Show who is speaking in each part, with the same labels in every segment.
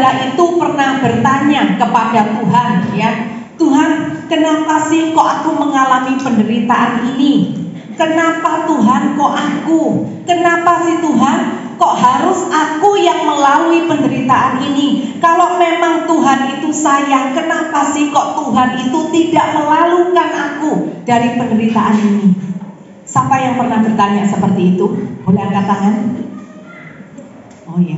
Speaker 1: saudara itu pernah bertanya kepada Tuhan, ya, Tuhan, kenapa sih kok aku mengalami penderitaan ini? Kenapa Tuhan kok aku? Kenapa sih Tuhan kok harus aku yang melalui penderitaan ini? Kalau memang Tuhan itu sayang, kenapa sih kok Tuhan itu tidak melalukan aku dari penderitaan ini? Siapa yang pernah bertanya seperti itu? Boleh angkat tangan? Oh ya,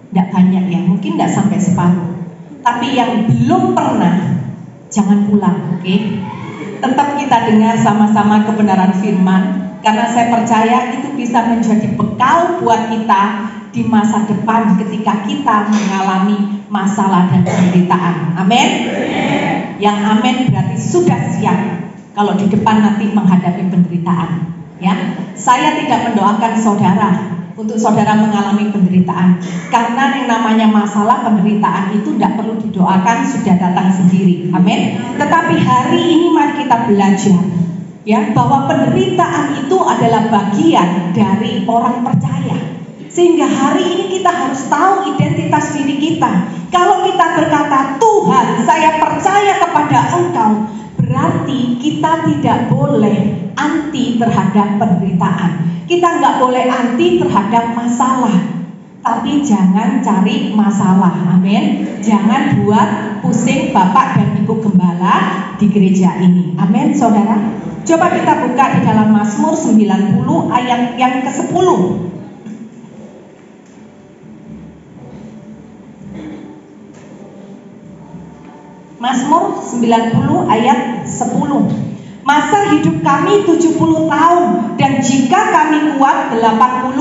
Speaker 1: tidak banyak ya, mungkin tidak sampai separuh. Tapi yang belum pernah, jangan pulang, oke? Tetap kita dengar sama-sama kebenaran firman, karena saya percaya itu bisa menjadi bekal buat kita di masa depan ketika kita mengalami masalah dan penderitaan. Amin? Yang amin berarti sudah siap kalau di depan nanti menghadapi penderitaan. Ya, saya tidak mendoakan saudara untuk saudara mengalami penderitaan, karena yang namanya masalah penderitaan itu tidak perlu didoakan, sudah datang sendiri. Amin. Tetapi hari ini mari kita belajar, ya, bahwa penderitaan itu adalah bagian dari orang percaya. Sehingga hari ini kita harus tahu identitas diri kita. Kalau kita berkata, Tuhan, saya percaya kepada Engkau, berarti kita tidak boleh anti terhadap penderitaan. Kita nggak boleh anti terhadap masalah, tapi jangan cari masalah. Amin. Jangan buat pusing Bapak dan Ibu Gembala di gereja ini. Amin, saudara. Coba kita buka di dalam Mazmur 90 ayat yang ke-10. Mazmur 90 ayat 10. Masa hidup kami 70 tahun, dan jika kami kuat 80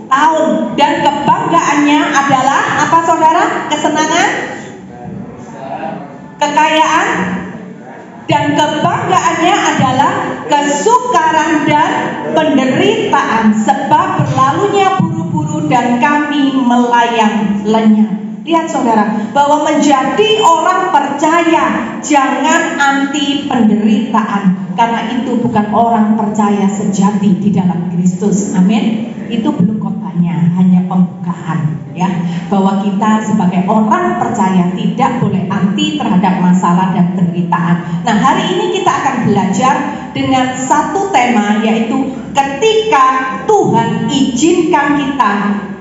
Speaker 1: tahun. Dan kebanggaannya adalah apa, saudara? Kesenangan, kekayaan, dan kebanggaannya adalah kesukaran dan penderitaan, sebab berlalunya buru-buru dan kami melayang lenyap. Lihat saudara, bahwa menjadi orang percaya jangan anti penderitaan, karena itu bukan orang percaya sejati di dalam Kristus. Amin. Itu belum khotbahnya, hanya pembukaan, ya, bahwa kita sebagai orang percaya tidak boleh anti terhadap masalah dan penderitaan. Nah, hari ini kita akan belajar dengan satu tema, yaitu ketika Tuhan izinkan kita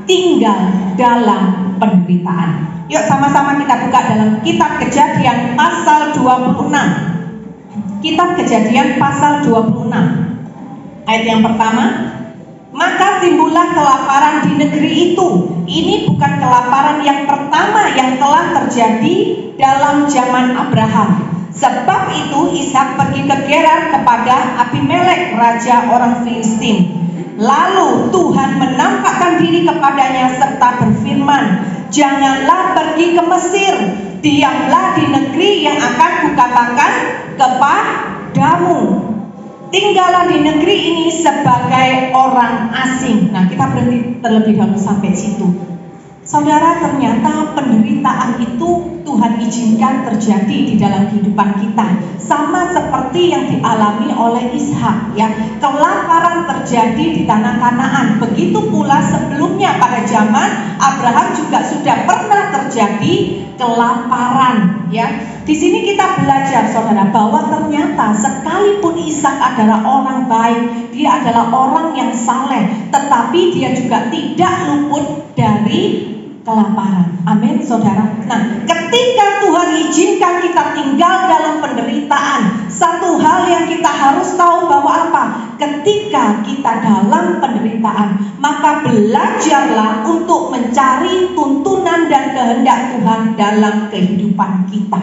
Speaker 1: tinggal dalam penderitaan. Yuk sama-sama kita buka dalam kitab Kejadian pasal 26. Kitab Kejadian pasal 26. Ayat yang pertama, maka timbullah kelaparan di negeri itu. Ini bukan kelaparan yang pertama yang telah terjadi dalam zaman Abraham. Sebab itu Ishak pergi ke Gerar kepada Abimelek, raja orang Filistin. Lalu Tuhan menampakkan diri kepadanya serta berfirman, janganlah pergi ke Mesir, diamlah di negeri yang akan kukatakan kepadamu. Tinggallah di negeri ini sebagai orang asing. Nah, kita berhenti terlebih dahulu sampai situ. Saudara, ternyata penderitaan itu Tuhan izinkan terjadi di dalam kehidupan kita, sama seperti yang dialami oleh Ishak, ya. Kelaparan terjadi di tanah Kanaan. Begitu pula sebelumnya pada zaman Abraham juga sudah pernah terjadi kelaparan, ya. Di sini kita belajar, saudara, bahwa ternyata sekalipun Ishak adalah orang baik, dia adalah orang yang saleh, tetapi dia juga tidak luput dari kelaparan. Amin, saudara. Nah, ketika Tuhan izinkan kita tinggal dalam penderitaan, satu hal yang kita harus tahu bahwa apa? Ketika kita dalam penderitaan, maka belajarlah untuk mencari tuntunan dan kehendak Tuhan dalam kehidupan kita.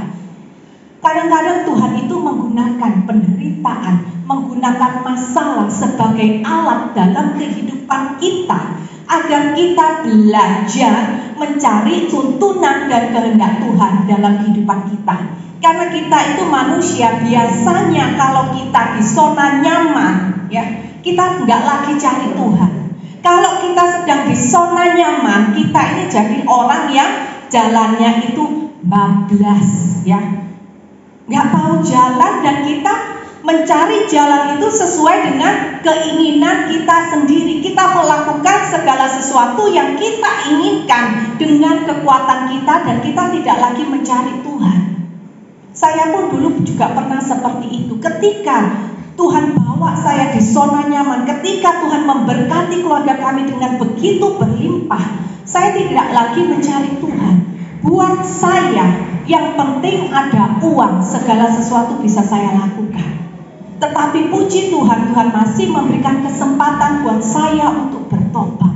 Speaker 1: Kadang-kadang Tuhan itu menggunakan penderitaan, menggunakan masalah sebagai alat dalam kehidupan kita, agar kita belajar mencari tuntunan dan kehendak Tuhan dalam kehidupan kita. Karena kita itu manusia, biasanya kalau kita di zona nyaman, ya, kita nggak lagi cari Tuhan. Kalau kita sedang di zona nyaman, kita ini jadi orang yang jalannya itu bablas, ya, nggak tahu jalan, dan kita mencari jalan itu sesuai dengan keinginan kita sendiri. Kita melakukan segala sesuatu yang kita inginkan dengan kekuatan kita dan kita tidak lagi mencari Tuhan. Saya pun dulu juga pernah seperti itu. Ketika Tuhan bawa saya di zona nyaman, ketika Tuhan memberkati keluarga kami dengan begitu berlimpah, saya tidak lagi mencari Tuhan. Buat saya, yang penting ada uang, segala sesuatu bisa saya lakukan. Tetapi puji Tuhan, Tuhan masih memberikan kesempatan buat saya untuk bertobat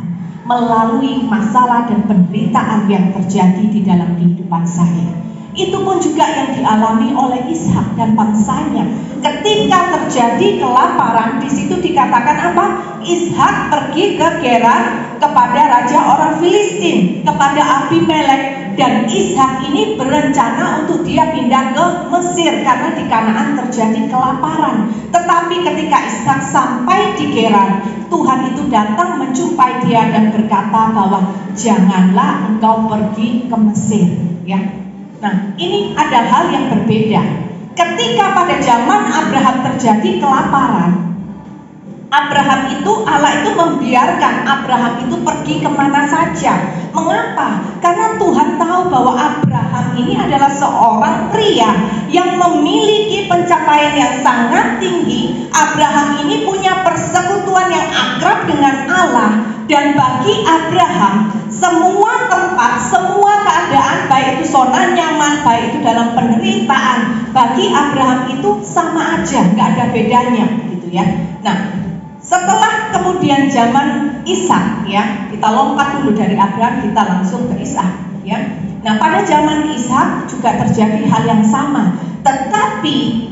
Speaker 1: melalui masalah dan penderitaan yang terjadi di dalam kehidupan saya. Itu pun juga yang dialami oleh Ishak dan bangsanya. Ketika terjadi kelaparan, di situ dikatakan apa? Ishak pergi ke Gerar kepada raja orang Filistin, kepada Abimelek, dan Ishak ini berencana untuk dia pindah ke Mesir karena di Kanaan terjadi kelaparan. Tetapi ketika Ishak sampai di Gerar, Tuhan itu datang menjumpai dia dan berkata bahwa janganlah engkau pergi ke Mesir, ya. Nah, ini ada hal yang berbeda. Ketika pada zaman Abraham terjadi kelaparan, Allah itu membiarkan Abraham itu pergi kemana saja. Mengapa? Karena Tuhan tahu bahwa Abraham ini adalah seorang pria yang memiliki pencapaian yang sangat tinggi. Abraham ini punya persekutuan yang akrab dengan Allah. Dan bagi Abraham, semua tempat, semua keadaan, baik itu zona nyaman, baik itu dalam penderitaan, bagi Abraham itu sama aja, nggak ada bedanya, gitu ya. Nah, setelah kemudian zaman Ishak, ya, kita lompat dulu dari Abraham, kita langsung ke Ishak, ya. Nah, pada zaman Ishak juga terjadi hal yang sama, tetapi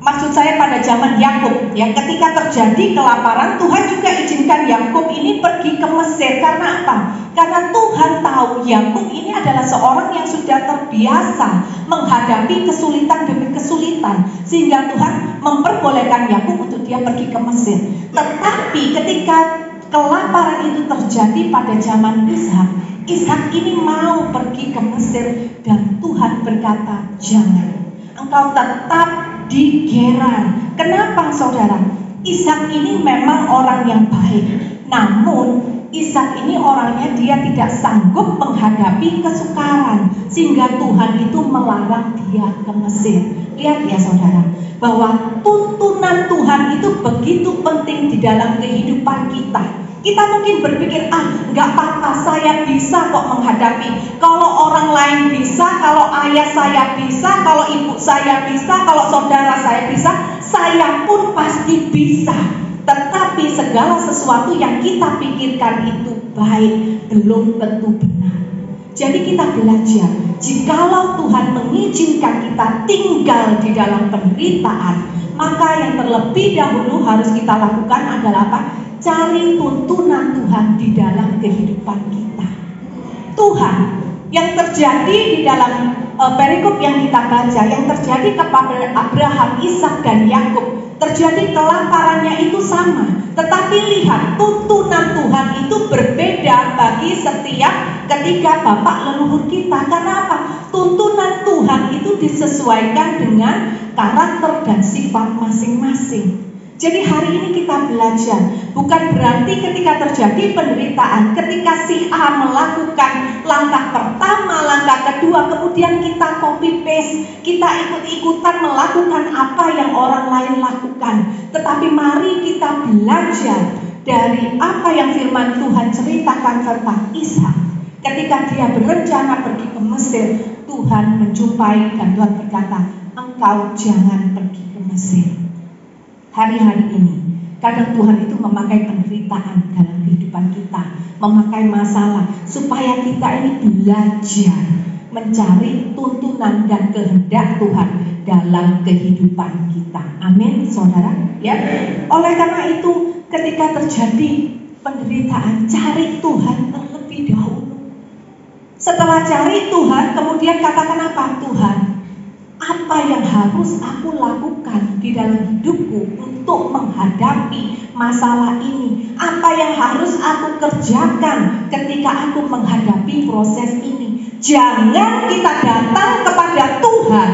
Speaker 1: maksud saya pada zaman Yakub, ya, ketika terjadi kelaparan, Tuhan juga izinkan Yakub ini pergi ke Mesir. Karena apa? Karena Tuhan tahu Yakub ini adalah seorang yang sudah terbiasa menghadapi kesulitan demi kesulitan, sehingga Tuhan memperbolehkan Yakub untuk dia pergi ke Mesir. Tetapi ketika kelaparan itu terjadi pada zaman Ishak, Ishak ini mau pergi ke Mesir dan Tuhan berkata, jangan, engkau tetap di Gerar. Kenapa, saudara? Ishak ini memang orang yang baik, namun Ishak ini orangnya dia tidak sanggup menghadapi kesukaran, sehingga Tuhan itu melarang dia ke Mesir. Lihat ya saudara, bahwa tuntunan Tuhan itu begitu penting di dalam kehidupan kita. Kita mungkin berpikir, nggak apa-apa, saya bisa kok menghadapi. Kalau orang lain bisa, kalau ayah saya bisa, kalau ibu saya bisa, kalau saudara saya bisa, saya pun pasti bisa. Tetapi segala sesuatu yang kita pikirkan itu baik, belum tentu benar. Jadi kita belajar, jikalau Tuhan mengizinkan kita tinggal di dalam penderitaan, maka yang terlebih dahulu harus kita lakukan adalah apa? Cari tuntunan Tuhan di dalam kehidupan kita. Tuhan, yang terjadi di dalam perikop yang kita baca, yang terjadi kepada Abraham, Ishak, dan Yakub, terjadi kelaparannya itu sama. Tetapi lihat, tuntunan Tuhan itu berbeda bagi setiap ketika bapak leluhur kita. Karena apa? Tuntunan Tuhan itu disesuaikan dengan karakter dan sifat masing-masing. Jadi hari ini kita belajar, bukan berarti ketika terjadi penderitaan, ketika si A melakukan langkah pertama, langkah kedua, kemudian kita copy paste, kita ikut-ikutan melakukan apa yang orang lain lakukan. Tetapi mari kita belajar dari apa yang firman Tuhan ceritakan tentang Ishak. Ketika dia berencana pergi ke Mesir, Tuhan menjumpai dan Tuhan berkata, engkau jangan pergi ke Mesir. Hari-hari ini, kadang Tuhan itu memakai penderitaan dalam kehidupan kita, memakai masalah, supaya kita ini belajar mencari tuntunan dan kehendak Tuhan dalam kehidupan kita. Amin, saudara. Ya. Oleh karena itu, ketika terjadi penderitaan, cari Tuhan terlebih dahulu. Setelah cari Tuhan, kemudian katakan apa? Tuhan, apa yang harus aku lakukan di dalam hidupku untuk menghadapi masalah ini? Apa yang harus aku kerjakan ketika aku menghadapi proses ini? Jangan kita datang kepada Tuhan,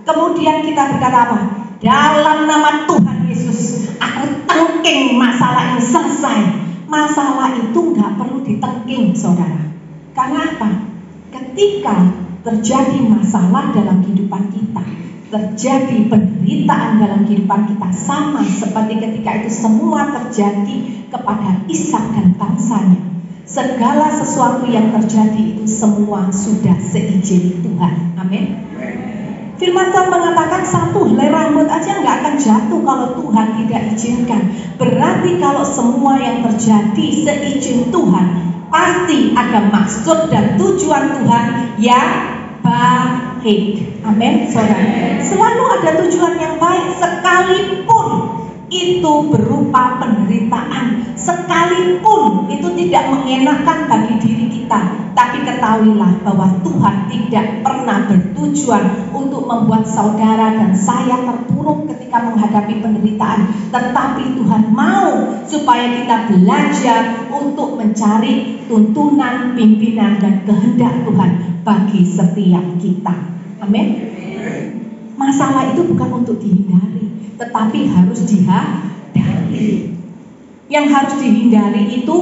Speaker 1: kemudian kita berkata apa? Dalam nama Tuhan Yesus, aku tengking masalah ini selesai. Masalah itu nggak perlu ditengking, saudara. Karena apa? Ketika terjadi masalah dalam kehidupan kita, terjadi penderitaan dalam kehidupan kita, sama seperti ketika itu semua terjadi kepada Ishak dan bangsanya. Segala sesuatu yang terjadi itu semua sudah seizin Tuhan. Amin. Firman Tuhan mengatakan satu helai rambut aja nggak akan jatuh kalau Tuhan tidak izinkan. Berarti kalau semua yang terjadi seizin Tuhan, pasti ada maksud dan tujuan Tuhan yang baik. Amin, saudara. Selalu ada tujuan yang baik, sekalipun itu berupa penderitaan, sekalipun itu tidak mengenakan bagi diri kita. Tapi ketahuilah bahwa Tuhan tidak pernah bertujuan untuk membuat saudara dan saya terpuruk ketika menghadapi penderitaan. Tetapi Tuhan mau supaya kita belajar untuk mencari tuntunan, pimpinan, dan kehendak Tuhan bagi setiap kita. Amin. Masalah itu bukan untuk dihindari, tetapi harus dihadapi. Yang harus dihindari itu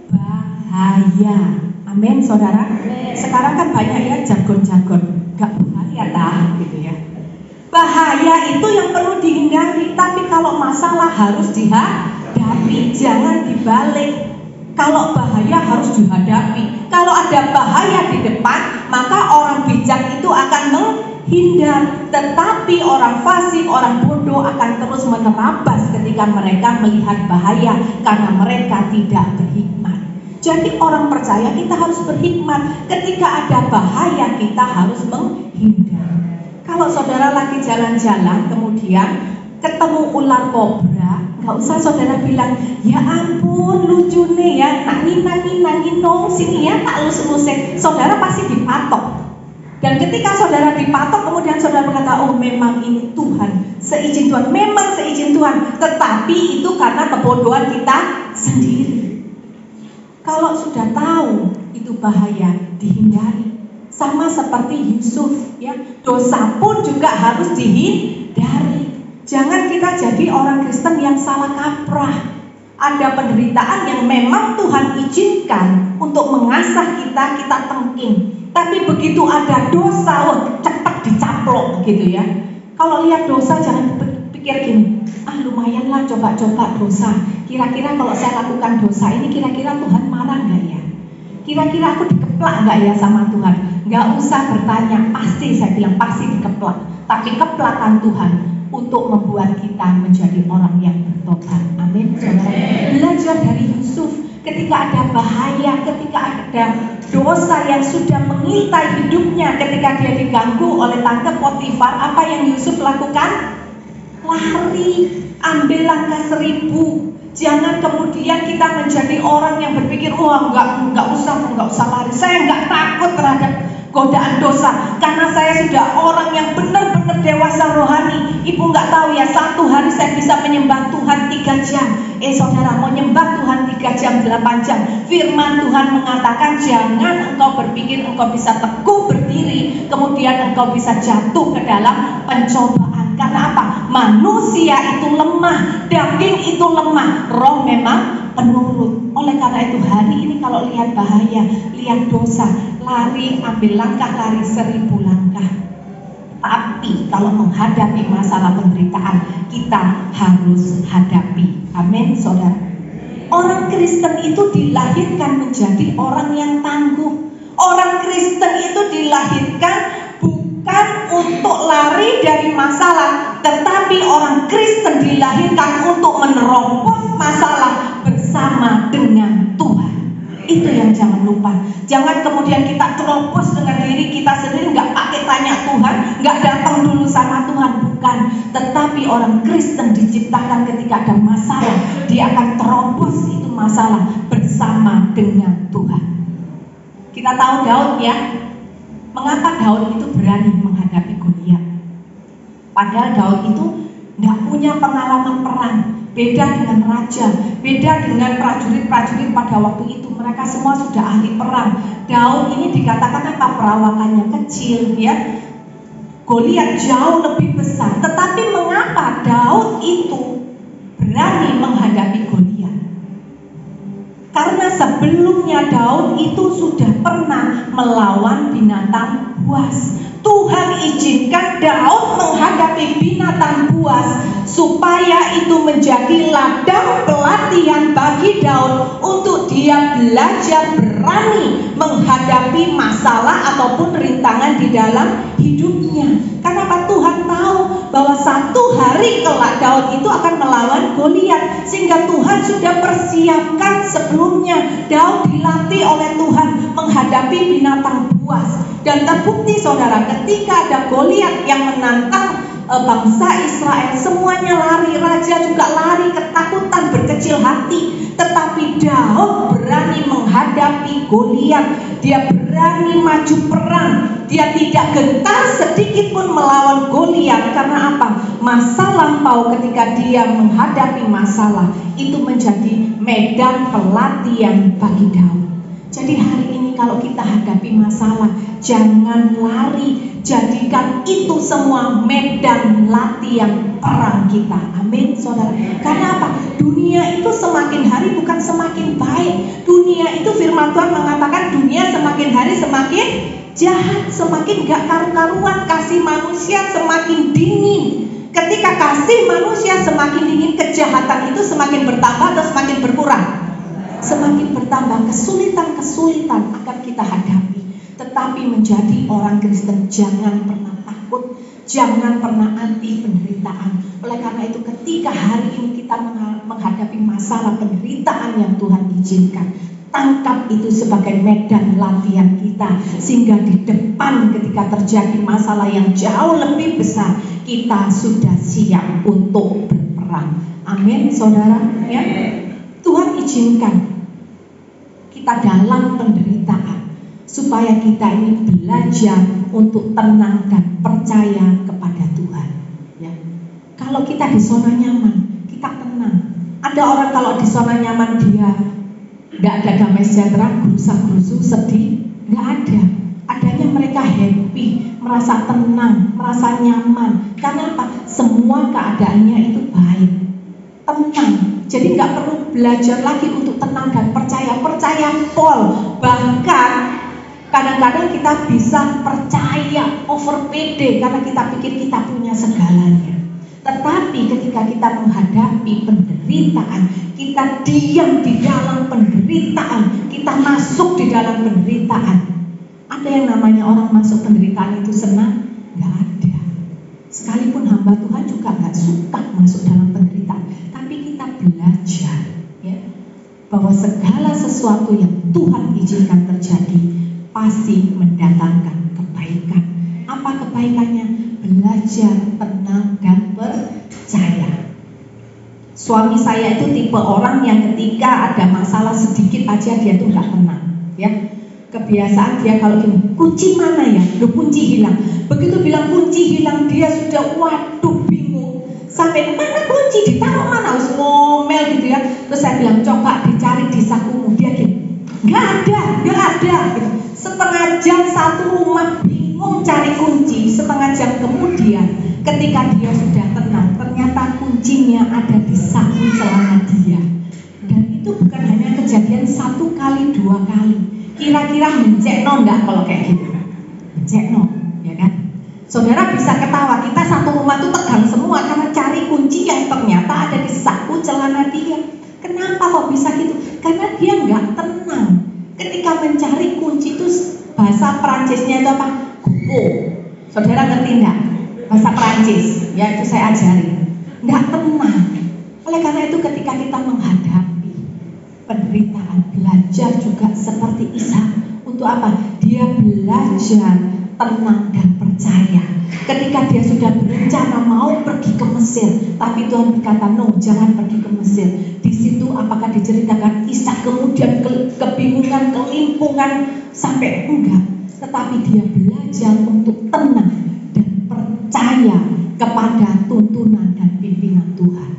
Speaker 1: bahaya. Amin, saudara. Sekarang kan banyak ya jargon-jargon, gak bahaya tak, gitu ya. Bahaya itu yang perlu dihindari, tapi kalau masalah harus dihadapi, jangan dibalik. Kalau bahaya harus dihadapi. Kalau ada bahaya di depan, maka orang bijak itu akan menghindar. Tetapi orang fasik, orang bodoh akan terus menerabas ketika mereka melihat bahaya, karena mereka tidak berhikmat. Jadi orang percaya kita harus berhikmat. Ketika ada bahaya kita harus menghindar. Kalau saudara lagi jalan-jalan kemudian ketemu ular kobra, nggak usah saudara bilang, ya ampun lucu nih ya, nak nginang sini ya, tak lus-lusin. Saudara pasti dipatok. Dan ketika saudara dipatok kemudian saudara berkata, oh memang ini Tuhan, seizin Tuhan, memang seizin Tuhan. Tetapi itu karena kebodohan kita sendiri. Kalau sudah tahu itu bahaya, dihindari. Sama seperti Yusuf ya, dosa pun juga harus dihindari. Jangan kita jadi orang Kristen yang salah kaprah. Ada penderitaan yang memang Tuhan izinkan untuk mengasah kita, kita tengking. Tapi begitu ada dosa, cepat dicaplok gitu ya. Kalau lihat dosa jangan pikir gini, lumayanlah coba-coba dosa. Kira-kira kalau saya lakukan dosa ini, kira-kira Tuhan marah nggak ya? Kira-kira aku dikeplak nggak ya sama Tuhan? Nggak usah bertanya, pasti saya bilang pasti dikeplak. Tapi keplakan Tuhan untuk membuat kita menjadi orang yang bertobat. Amin. Belajar dari Yusuf. Ketika ada bahaya, ketika ada dosa yang sudah mengintai hidupnya, ketika dia diganggu oleh tante Potifar, apa yang Yusuf lakukan? Lari, ambil langkah 1000. Jangan kemudian kita menjadi orang yang berpikir, wah nggak usah lari. Saya nggak takut terhadap godaan dosa, karena saya sudah orang yang benar-benar dewasa rohani. Ibu nggak tahu ya, satu hari saya bisa menyembah Tuhan 3 jam. Saudara mau nyembah Tuhan 3 jam, 8 jam. Firman Tuhan mengatakan jangan engkau berpikir engkau bisa teguh berdiri, kemudian engkau bisa jatuh ke dalam pencobaan. Karena apa? Manusia itu lemah, daging itu lemah, roh memang penurut. Oleh karena itu hari ini kalau lihat bahaya, lihat dosa, lari, ambil langkah lari 1000 langkah. Tapi kalau menghadapi masalah penderitaan, kita harus hadapi. Amin, saudara. Orang Kristen itu dilahirkan menjadi orang yang tangguh. Orang Kristen itu dilahirkan bukan untuk lari dari masalah, tetapi orang Kristen dilahirkan untuk menerobos masalah bersama dengan Tuhan. Itu yang jangan lupa. Jangan kemudian kita terobos dengan diri kita sendiri, nggak pakai tanya Tuhan, nggak datang dulu sama Tuhan, bukan. Tetapi orang Kristen diciptakan ketika ada masalah, dia akan terobos itu masalah bersama dengan Tuhan. Kita tahu Daud ya. Mengapa Daud itu berani menghadapi Goliat? Padahal Daud itu tidak punya pengalaman perang. Beda dengan raja, beda dengan prajurit-prajurit pada waktu itu. Mereka semua sudah ahli perang. Daud ini dikatakan apa? Perawakannya kecil ya. Goliat jauh lebih besar. Tetapi mengapa Daud itu berani menghadapi Goliat? Karena sebelumnya Daud itu sudah pernah melawan binatang buas. Tuhan izinkan Daud menghadapi binatang buas supaya itu menjadi ladang pelatihan bagi Daud untuk dia belajar berani menghadapi masalah ataupun rintangan di dalam hidupnya. Kenapa? Tuhan tahu bahwa satu hari kelak Daud itu akan melawan Goliat, sehingga Tuhan sudah persiapkan sebelumnya. Daud dilatih oleh Tuhan menghadapi binatang buas. Dan terbukti saudara, ketika ada Goliat yang menantang bangsa Israel, semuanya lari, raja juga lari, ketakutan, berkecil hati. Tetapi Daud berani menghadapi Goliat. Dia berani maju perang. Dia tidak gentar sedikit pun melawan Goliat. Karena apa? Masa lampau ketika dia menghadapi masalah itu menjadi medan pelatihan bagi Daud. Jadi hari ini kalau kita hadapi masalah, jangan lari, jadikan itu semua medan latihan perang kita. Amin, saudara. Karena apa? Dunia itu semakin hari bukan semakin baik. Dunia itu firman Tuhan mengatakan dunia semakin hari semakin jahat, semakin gak karu-karuan. Kasih manusia semakin dingin. Ketika kasih manusia semakin dingin, kejahatan itu semakin bertambah atau semakin berkurang? Semakin bertambah. Kesulitan-kesulitan akan kita hadapi. Tetapi menjadi orang Kristen jangan pernah takut, jangan pernah anti penderitaan. Oleh karena itu ketika hari ini kita menghadapi masalah penderitaan yang Tuhan izinkan, tangkap itu sebagai medan latihan kita, sehingga di depan ketika terjadi masalah yang jauh lebih besar, kita sudah siap untuk berperang. Amin, saudara. Ya, Tuhan izinkan kita dalam penderitaan supaya kita ini belajar untuk tenang dan percaya kepada Tuhan. Ya, kalau kita di zona nyaman, kita tenang. Ada orang kalau di zona nyaman dia nggak ada damai sejahtera, gerusa-gerusu, sedih, nggak ada. Adanya mereka happy, merasa tenang, merasa nyaman. Karena apa? Semua keadaannya itu baik, tenang. Jadi nggak perlu belajar lagi untuk tenang dan percaya pol. Bahkan kadang-kadang kita bisa percaya over pede karena kita pikir kita punya segalanya. Tetapi ketika kita menghadapi penderitaan, kita diam di dalam penderitaan, kita masuk di dalam penderitaan. Ada yang namanya orang masuk penderitaan itu senang? Nggak ada. Sekalipun hamba Tuhan juga nggak suka masuk dalam penderitaan. Tapi kita belajar ya, bahwa segala sesuatu yang Tuhan izinkan terjadi pasti mendatangkan kebaikan. Apa kebaikannya? Belajar tenang dan percaya. Suami saya itu tipe orang yang ketika ada masalah sedikit aja dia tuh nggak tenang ya. Kebiasaan dia kalau gini, kunci mana ya? Loh, kunci hilang. Begitu bilang kunci hilang, dia sudah waduh bingung. Sampai mana kunci, ditaruh mana? Harus ngomel gitu ya. Terus saya bilang coba dicari di sakumu. Dia gini, nggak ada gitu. Setengah jam satu rumah bingung cari kunci. Setengah jam kemudian ketika dia sudah tenang, ternyata kuncinya ada di saku celana dia. Dan itu bukan hanya kejadian satu kali, dua kali. Kira-kira mencekno enggak kalau kayak gitu? Mencekno, ya kan? Saudara bisa ketawa, kita satu rumah tuh tegang semua karena cari kunci yang ternyata ada di saku celana dia. Kenapa kok bisa gitu? Karena dia nggak tenang. Ketika mencari kunci itu bahasa Perancisnya itu apa? Gupo. Saudara ngerti enggak? Bahasa Perancis, ya itu saya ajari. Nggak tenang. Oleh karena itu ketika kita menghadapi penderitaan, belajar juga seperti Isa. Untuk apa? Dia belajar tenang dan percaya. Ketika dia sudah berencana mau pergi ke Mesir, tapi Tuhan berkata, no, jangan pergi ke Mesir. Di situ apakah diceritakan Isa kemudian kebingungan, kelimpungan, sampai enggak. Tetapi dia belajar untuk tenang dan percaya kepada tuntunan dan pimpinan Tuhan.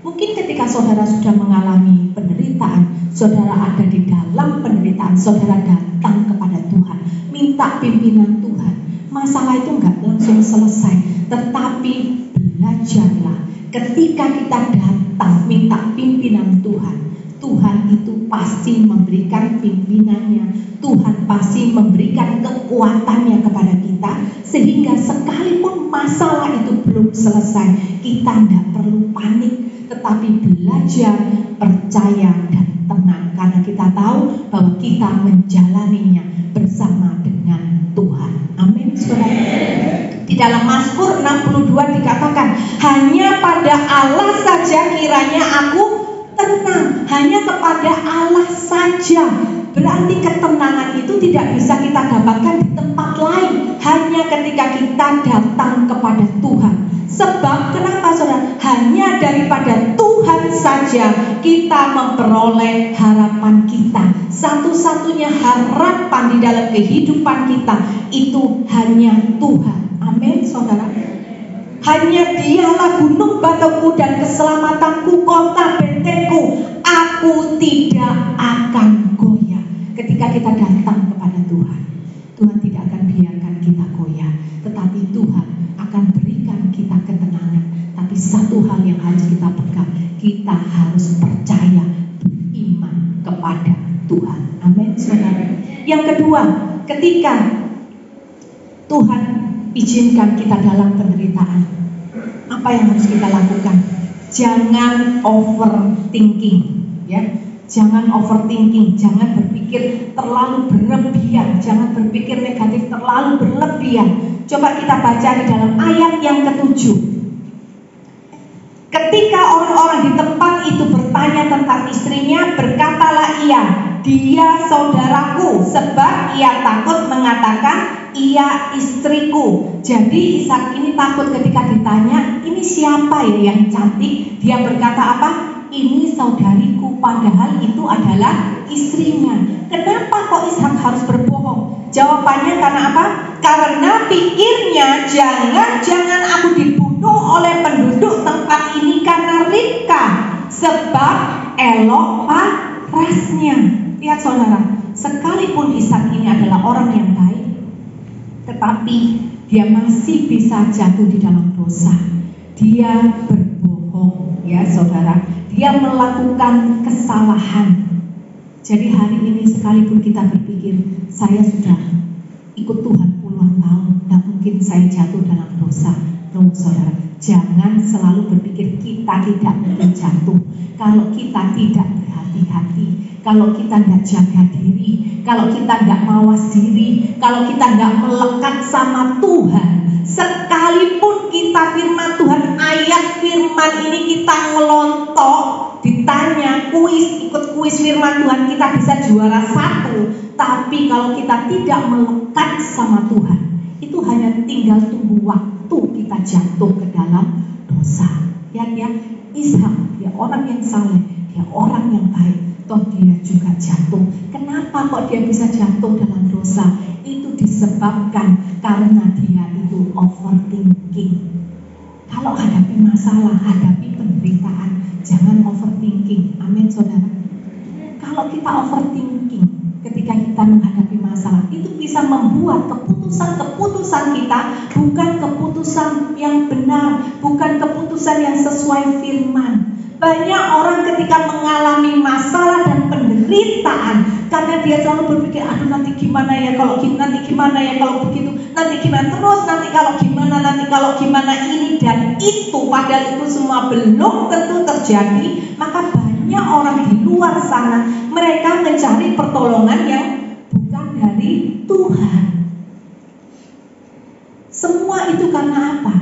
Speaker 1: Mungkin ketika saudara sudah mengalami penderitaan, saudara ada di dalam penderitaan, saudara datang kepada Tuhan, minta pimpinan Tuhan. Masalah itu enggak langsung selesai, tetapi belajarlah ketika kita datang minta pimpinan Tuhan, Tuhan itu pasti memberikan pimpinannya, Tuhan pasti memberikan kekuatannya kepada kita, sehingga sekalipun masalah itu belum selesai, kita tidak perlu panik, tetapi belajar, percaya, dan tenang, karena kita tahu bahwa kita menjalaninya bersama dengan Tuhan. Amin, saudara. Di dalam Mazmur 62 dikatakan, hanya pada Allah saja kiranya aku tenang, hanya kepada Allah saja. Berarti ketenangan itu tidak bisa kita dapatkan di tempat lain, hanya ketika kita datang kepada Tuhan. Sebab kenapa saudara? Hanya daripada Tuhan saja kita memperoleh harapan kita. Satu-satunya harapan di dalam kehidupan kita itu hanya Tuhan. Amin, saudara. Hanya Dialah gunung batuku dan keselamatanku, kota bentengku. Aku tidak akan goyah. Ketika kita datang kepada Tuhan, Tuhan tidak akan biarkan kita goyah, tetapi Tuhan akan berikan kita ketenangan. Tapi satu hal yang harus kita pegang, kita harus percaya, beriman kepada Tuhan. Amin, saudara. Yang kedua, ketika Tuhan izinkan kita dalam penderitaan, apa yang harus kita lakukan? Jangan overthinking, ya. Jangan overthinking, jangan berpikir terlalu berlebihan, jangan berpikir negatif terlalu berlebihan. Coba kita baca di dalam ayat yang ke-7. Ketika orang-orang di tempat itu bertanya tentang istrinya, berkatalah ia, dia saudaraku, sebab ia takut mengatakan ia istriku. Jadi Ishak ini takut ketika ditanya, ini siapa ya yang cantik? Dia berkata apa? Ini saudariku, padahal itu adalah istrinya. Kenapa kok Ishak harus berbohong? Jawabannya karena apa? Karena pikirnya, jangan-jangan aku dibunuh oleh penduduk tempat ini karena Ribka, sebab elok parasnya. Lihat saudara, sekalipun Ishak ini adalah orang yang baik, tetapi dia masih bisa jatuh di dalam dosa. Dia berbohong, ya saudara. Dia melakukan kesalahan. Jadi hari ini sekalipun kita berpikir, saya sudah ikut Tuhan puluhan tahun, tidak mungkin saya jatuh dalam dosa. No, saudara, jangan selalu berpikir kita tidak mungkin jatuh. Kalau kita tidak berhati-hati, kalau kita tidak jaga diri, kalau kita tidak mawas diri, kalau kita tidak melekat sama Tuhan, sekalipun kita firman Tuhan, ayat firman ini kita ngelontok, ditanya ikut kuis firman Tuhan, kita bisa juara 1. Tapi kalau kita tidak melekat sama Tuhan, itu hanya tinggal tunggu waktu kita jatuh ke dalam dosa. Ya, Ishak, dia orang yang saleh, dia orang yang baik, toh dia juga jatuh. Kenapa kok dia bisa jatuh dalam dosa? Itu disebabkan karena dia itu overthinking. Kalau hadapi masalah, hadapi penderitaan, jangan overthinking. Amin, saudara. Kalau kita overthinking ketika kita menghadapi masalah, itu bisa membuat keputusan-keputusan kita bukan keputusan yang benar, bukan keputusan yang sesuai firman. Banyak orang ketika mengalami masalah dan penderitaan, karena dia selalu berpikir, aduh nanti gimana ya kalau nanti gimana ya kalau begitu, nanti gimana terus, nanti kalau gimana ini dan itu, padahal itu semua belum tentu terjadi. Maka banyak orang di luar sana, mereka mencari pertolongan yang bukan dari Tuhan. Semua itu karena apa?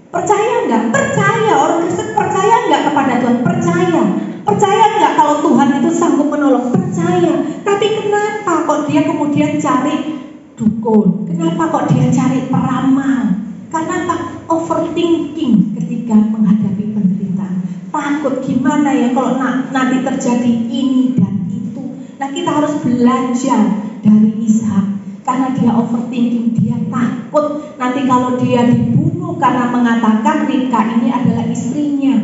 Speaker 1: Percaya enggak? Percaya. Orang Kristen percaya enggak kepada Tuhan? Percaya. Percaya enggak kalau Tuhan itu sanggup menolong? Percaya. Tapi kenapa kok dia kemudian cari dukun? Kenapa kok dia cari peramal? Karena apa? Overthinking ketika menghadapi penderitaan. Takut gimana ya kalau nanti terjadi ini dan itu. Nah, kita harus belajar dari Ishak. Karena dia overthinking, dia takut nanti kalau dia dibunuh karena mengatakan Ribka ini adalah istrinya.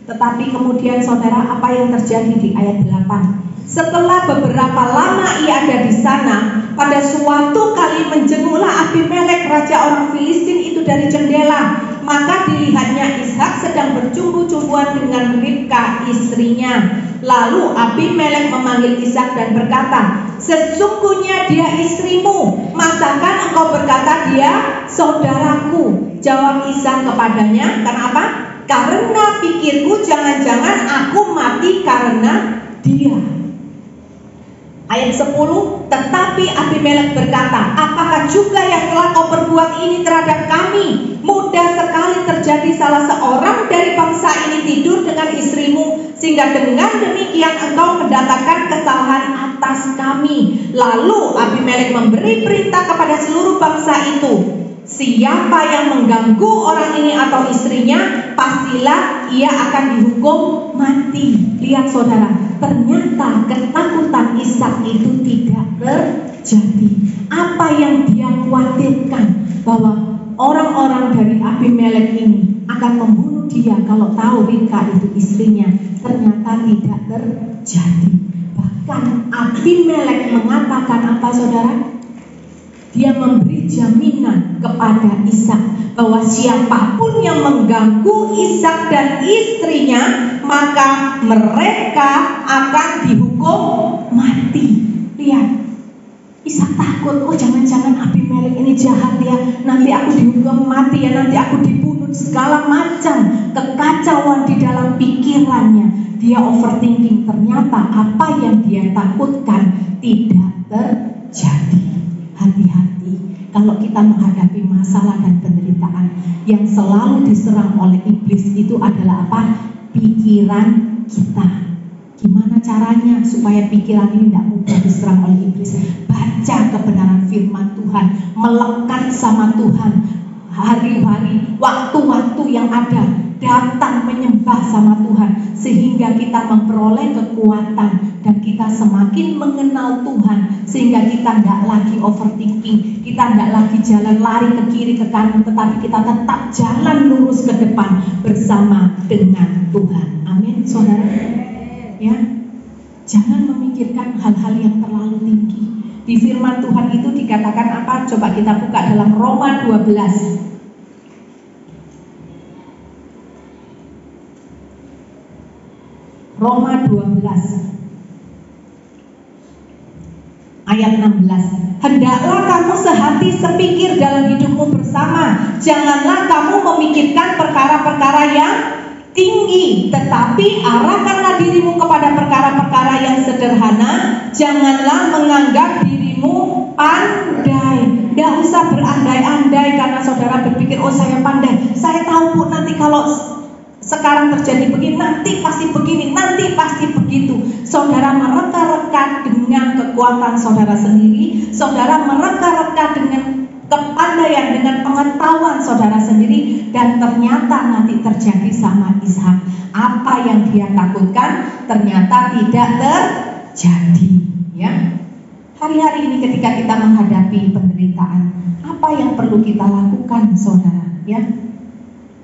Speaker 1: Tetapi kemudian saudara, apa yang terjadi di ayat 8? Setelah beberapa lama ia ada di sana, pada suatu kali menjenguklah Abimelek raja orang Filistin itu dari jendela. Maka dilihatnya Ishak sedang bercumbu-cumbuan dengan Ribka istrinya. Lalu Abimelek memanggil Ishak dan berkata, sesungguhnya dia istrimu, masakan engkau berkata dia saudaraku? Jawab Ishak kepadanya, kenapa? Karena pikirku jangan-jangan aku mati karena dia. Ayat 10, tetapi Abimelek berkata, apakah juga yang telah kau perbuat ini terhadap kami? Mudah sekali terjadi salah seorang dari bangsa ini tidur dengan istrimu, sehingga dengan demikian engkau mendatangkan kesalahan atas kami. Lalu Abimelek memberi perintah kepada seluruh bangsa itu, siapa yang mengganggu orang ini atau istrinya, pastilah ia akan dihukum mati. Lihat saudara, ternyata ketakutan Ishak itu tidak terjadi. Apa yang dia khawatirkan, bahwa orang-orang dari Abimelek ini akan membunuh dia kalau tahu Ribka itu istrinya, ternyata tidak terjadi. Bahkan Abimelek mengatakan apa saudara? Dia memberi jaminan kepada Ishak bahwa siapapun yang mengganggu Ishak dan istrinya, maka mereka akan dihukum mati. Lihat, Ishak takut, oh jangan-jangan Abimelek ini jahat ya, nanti aku dihukum mati ya, nanti aku dibunuh. Segala macam kekacauan di dalam pikirannya. Dia overthinking, ternyata apa yang dia takutkan tidak terjadi. Hati-hati kalau kita menghadapi masalah dan penderitaan. Yang selalu diserang oleh iblis itu adalah apa? Pikiran kita. Gimana caranya supaya pikiran ini tidak mudah diserang oleh iblis? Baca kebenaran firman Tuhan, melekat sama Tuhan hari-hari, waktu-waktu yang ada, datang menyembah sama Tuhan, sehingga kita memperoleh kekuatan dan kita semakin mengenal Tuhan, sehingga kita tidak lagi overthinking, kita tidak lagi jalan lari ke kiri ke kanan, tetapi kita tetap jalan lurus ke depan bersama dengan Tuhan. Amin, saudara. Ya, jangan memikirkan hal-hal yang terlalu tinggi. Di firman Tuhan itu dikatakan apa? Coba kita buka dalam Roma 12. Roma 12 ayat 16. Hendaklah kamu sehati sepikir dalam hidupmu bersama. Janganlah kamu memikirkan perkara-perkara yang tinggi, tetapi arahkanlah dirimu kepada perkara-perkara yang sederhana. Janganlah menganggap dirimu pandai. Tidak usah berandai-andai karena saudara berpikir, oh saya pandai, saya tahu Bu, nanti kalau sekarang terjadi begini, nanti pasti begini, nanti pasti begitu. Saudara mereka-reka dengan kekuatan saudara sendiri, saudara mereka-reka dengan kepandaian, dengan pengetahuan saudara sendiri, dan ternyata nanti terjadi sama Ishak. Apa yang dia takutkan ternyata tidak terjadi. Ya, hari-hari ini ketika kita menghadapi penderitaan, apa yang perlu kita lakukan, saudara? Ya,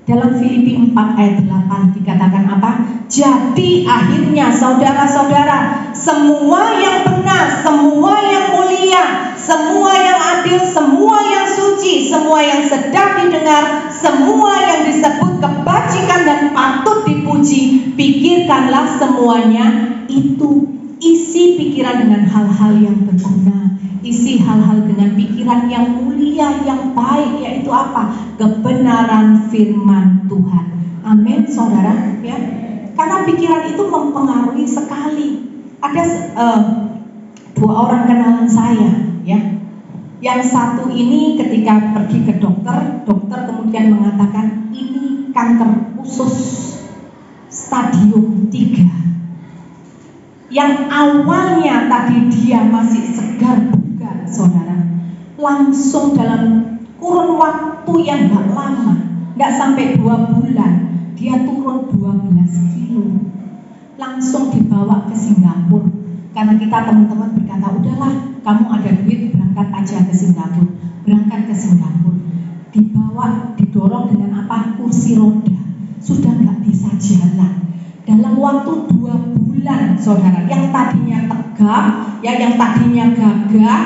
Speaker 1: dalam Filipi 4 ayat 8 dikatakan apa? Jadi akhirnya saudara-saudara, semua yang benar, semua yang mulia, semua yang adil, semua yang suci, semua yang sedap didengar, semua yang disebut kebajikan dan patut dipuji, pikirkanlah semuanya itu. Isi pikiran dengan hal-hal yang berguna, isi hal-hal dengan pikiran yang mulia, yang baik, yaitu apa? Kebenaran firman Tuhan. Amin, saudara. Ya, karena pikiran itu mempengaruhi sekali. Ada dua orang kenalan saya, ya. Yang satu ini ketika pergi ke dokter, dokter kemudian mengatakan ini kanker usus stadium 3. Yang awalnya tadi dia masih segar bugar, saudara, langsung dalam kurun waktu yang gak lama, gak sampai 2 bulan, dia turun 12 kilo. Langsung dibawa ke Singapura. Karena kita teman-teman berkata, udahlah kamu ada duit, berangkat aja ke Singapura. Berangkat ke Singapura, dibawa, didorong dengan apa? Kursi roda. Sudah gak bisa jalan. Dalam waktu 2 bulan, saudara, yang tadinya tegap, ya, yang tadinya gagah,